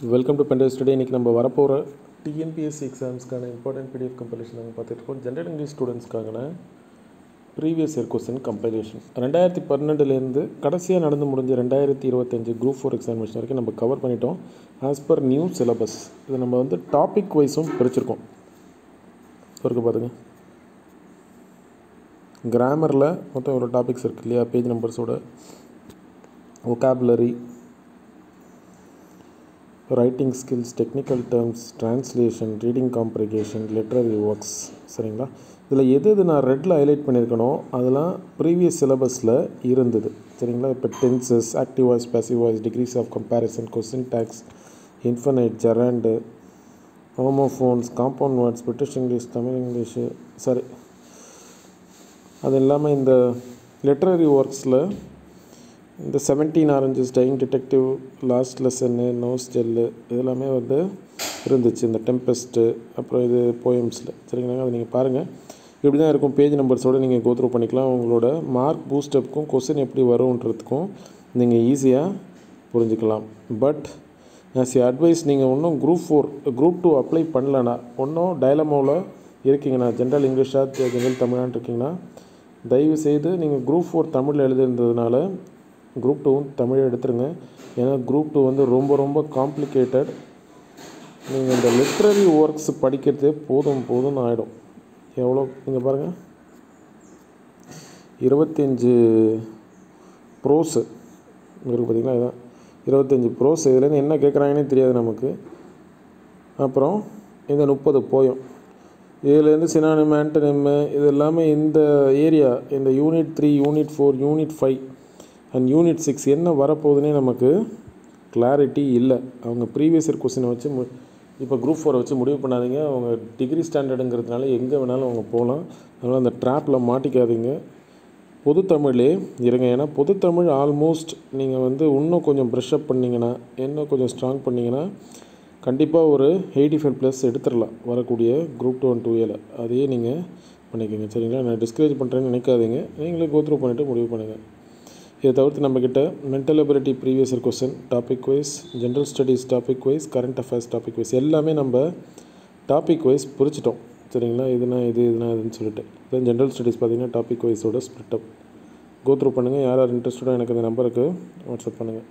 Welcome to பென்டர் study. இன்றைக்கி நம்ம வரப்போகிற டிஎன்பிஎஸ்சி எக்ஸாம்ஸ்க்கான இம்பார்ட்டன்ட் பிடிஎஃப் கம்பைலேஷன் நாங்கள் பார்த்துட்ருக்கோம். ஜென்ரல் இங்கிலீஷ் ஸ்டூடெண்ட்ஸ்க்கான ப்ரீவியஸ் இயர் கொஸ்டின் கம்பைலேஷன் 2012 கடைசியாக நடந்து முடிஞ்ச 2025 குரூப் 4 எக்ஸாமினேஷன் வரைக்கும் நம்ம கவர் பண்ணிட்டோம். ஆஸ் பர் நியூ சிலபஸ் இதை நம்ம வந்து டாபிக் வைஸும் பிரிச்சிருக்கோம். இருக்கு பாருங்க, கிராமரில் மொத்தம் ஒரு டாபிக்ஸ் இருக்குது இல்லையா, பேஜ் நம்பர்ஸோட. vocabulary, writing skills, technical terms, translation, reading comprehension, literary works. சரிங்களா? இதில் எது நான் ரெட்டில் ஹைலைட் பண்ணியிருக்கணும் அதெல்லாம் ப்ரீவியஸ் சிலபஸில் இருந்தது. சரிங்களா? இப்போ tenses, active voice, passive voice, degrees of comparison, question tags, infinitive, gerund, homophones, compound words, British English, Tamil English, சரி. அது இல்லாமல் இந்த லிட்ரரி ஒர்க்ஸில் இந்த 17 ஆரஞ்சஸ், டையிங் டிடெக்டிவ், லாஸ்ட் லெசன்னு, நோஸ் ஜெல்லு இதெல்லாமே வந்து இருந்துச்சு. இந்த டெம்பெஸ்ட்டு, அப்புறம் இது போயம்ஸில். சரிங்களா? அதை நீங்கள் பாருங்கள். இப்படி தான் இருக்கும். பேஜ் நம்பர்ஸோடு நீங்கள் கோத்ரூ பண்ணிக்கலாம். உங்களோட மார்க் பூஸ்டப்புக்கும் கொஸ்டின் எப்படி வரும்ன்றதுக்கும் நீங்கள் ஈஸியாக புரிஞ்சுக்கலாம். பட் ஆஸ் ஏ அட்வைஸ், நீங்கள் இன்னும் குரூப் 2 அப்ளை பண்ணலன்னா, இன்னும் டயலமோவில் இருக்கீங்கன்னா, ஜென்ரல் இங்கிலீஷாக ஜென்ரல் தமிழான்னு இருக்கீங்கன்னா, தயவுசெய்து நீங்கள் குரூப் 4 தமிழில் எழுதுறதுனால குரூப் 2 தமிழை எடுத்துருங்க. ஏன்னா குரூப் 2 வந்து ரொம்ப காம்ப்ளிகேட்டட். நீங்கள் இந்த லிட்ரரி ஒர்க்ஸ் படிக்கிறதே போதும்னு ஆகிடும். எவ்வளோ நீங்கள் பாருங்கள், 25 ப்ரோஸு இருக்குது பார்த்தீங்களா? இதுதான் 25 ப்ரோஸ். இதுலேருந்து என்ன கேட்குறாங்கன்னே தெரியாது நமக்கு. அப்புறம் இந்த 30 போயம், இதுலேருந்து சினானிம், ஆன்டனிம், இது எல்லாமே இந்த ஏரியா, இந்த unit 3, unit 4, unit 5 and unit 6 என்ன வரப்போகுதுன்னே நமக்கு கிளாரிட்டி இல்லை. அவங்க ப்ரீவியஸ் இயர் கொஸ்டினை வச்சு இப்போ குரூப் 4 வச்சு முடிவு பண்ணாதீங்க. அவங்க டிகிரி ஸ்டாண்டர்டுங்கிறதுனால எங்கே வேணாலும் அவங்க போகலாம். அதனால் அந்த ட்ராப்பில் மாட்டிக்காதீங்க. பொது தமிழ்லே இருங்க. ஏன்னா பொது தமிழ் ஆல்மோஸ்ட் நீங்கள் வந்து இன்னும் கொஞ்சம் ப்ரஷ்அப் பண்ணிங்கன்னா, இன்னும் கொஞ்சம் ஸ்ட்ராங் பண்ணிங்கன்னா கண்டிப்பாக ஒரு 85+ எடுத்துடலாம் வரக்கூடிய குரூப் 2 and 2Aல. அதையே நீங்கள் பண்ணிக்கோங்க. சரிங்களா? நான் டிஸ்கரேஜ் பண்ணுறேன்னு நினைக்காதீங்க. நீங்களே கோத்ரூ பண்ணிவிட்டு முடிவு பண்ணுங்கள். இதை தவிர்த்து நம்மக்கிட்ட mental ability previous year question topic wise, general studies topic wise, current affairs topic wise எல்லாமே நம்ம டாபிக் வைஸ் பிரிச்சிட்டோம். சரிங்களா? இதுனா இதுன்னு சொல்லிட்டு தென் ஜென்ரல் ஸ்டடீஸ் பார்த்திங்கன்னா டாபிக் வைஸோட ஸ்ப்ளிட் அப். கோத்ரூ பண்ணுங்கள். யார் இன்ட்ரெஸ்டடோ எனக்கு இந்த நம்பருக்கு வாட்ஸ்அப் பண்ணுங்கள்.